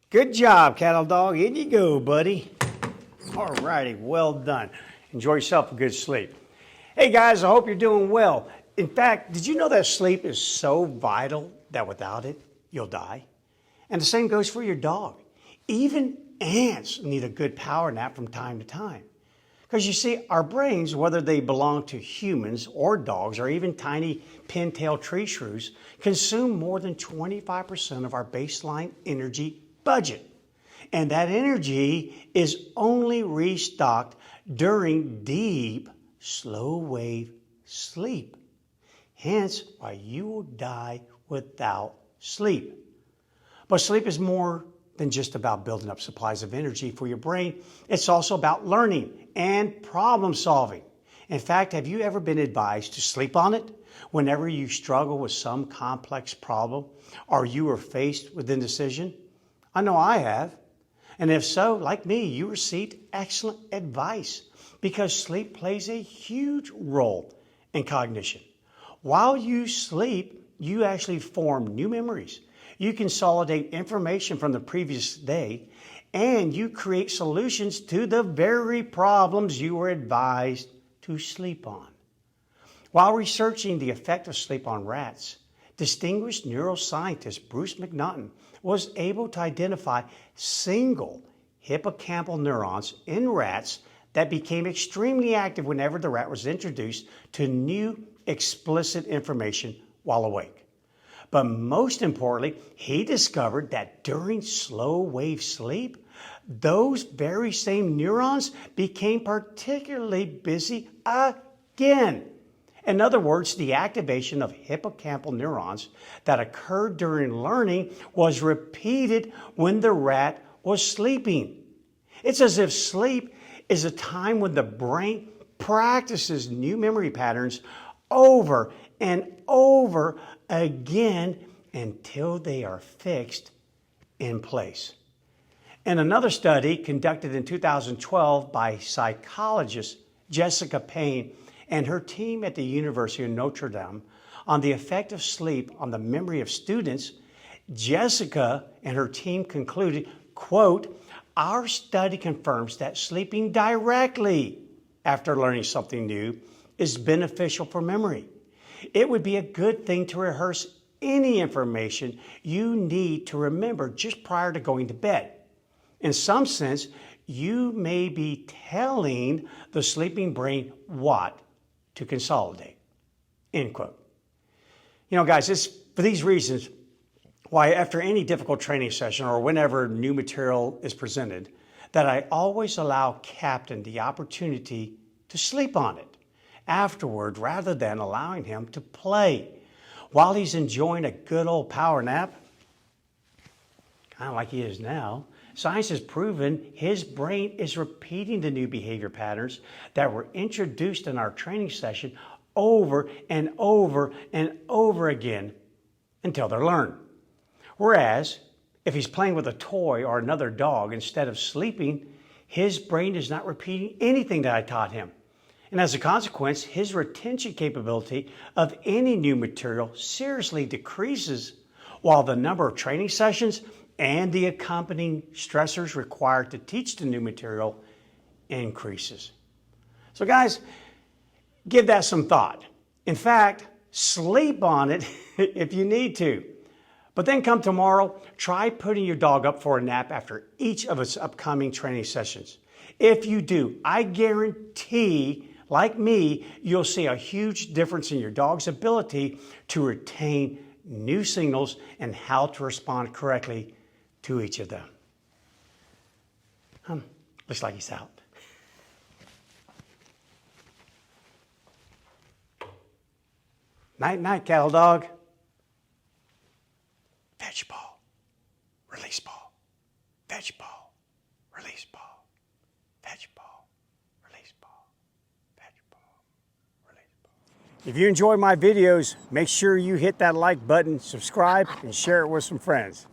Good job, cattle dog. In you go, buddy. All righty, well done. Enjoy yourself a good sleep. Hey guys, I hope you're doing well. In fact, did you know that sleep is so vital that without it, you'll die? And the same goes for your dog. Even ants need a good power nap from time to time. Because you see, our brains, whether they belong to humans or dogs or even tiny pin-tailed tree shrews, consume more than 25% of our baseline energy budget. And that energy is only restocked during deep, slow wave sleep. Hence why you will die without sleep. But sleep is more than just about building up supplies of energy for your brain. It's also about learning and problem solving. In fact, have you ever been advised to sleep on it whenever you struggle with some complex problem or you are faced with indecision? I know I have. And if so, like me, you received excellent advice because sleep plays a huge role in cognition. While you sleep, you actually form new memories. You consolidate information from the previous day, and you create solutions to the very problems you were advised to sleep on. While researching the effect of sleep on rats, distinguished neuroscientist Bruce McNaughton was able to identify single hippocampal neurons in rats that became extremely active whenever the rat was introduced to new explicit information while awake. But most importantly, he discovered that during slow wave sleep, those very same neurons became particularly busy again. In other words, the activation of hippocampal neurons that occurred during learning was repeated when the rat was sleeping. It's as if sleep is a time when the brain practices new memory patterns over and over again until they are fixed in place. In another study conducted in 2012 by psychologist Jessica Payne and her team at the University of Notre Dame on the effect of sleep on the memory of students, Jessica and her team concluded, quote, "Our study confirms that sleeping directly after learning something new is beneficial for memory. It would be a good thing to rehearse any information you need to remember just prior to going to bed. In some sense, you may be telling the sleeping brain what to consolidate." End quote. You know, guys, it's for these reasons why after any difficult training session or whenever new material is presented, that I always allow Captain the opportunity to sleep on it afterward rather than allowing him to play. While he's enjoying a good old power nap, kind of like he is now, science has proven his brain is repeating the new behavior patterns that were introduced in our training session over and over and over again until they're learned. Whereas, if he's playing with a toy or another dog instead of sleeping, his brain is not repeating anything that I taught him. And as a consequence, his retention capability of any new material seriously decreases, while the number of training sessions and the accompanying stressors required to teach the new material increases. So guys, give that some thought. In fact, sleep on it if you need to. But then come tomorrow, try putting your dog up for a nap after each of its upcoming training sessions. If you do, I guarantee, like me, you'll see a huge difference in your dog's ability to retain new signals and how to respond correctly to each of them. Looks like he's out. Night, night, cattle dog. Fetch ball, release ball, fetch ball, release ball, fetch ball, release ball, fetch ball, release ball. If you enjoy my videos, make sure you hit that like button, subscribe, and share it with some friends.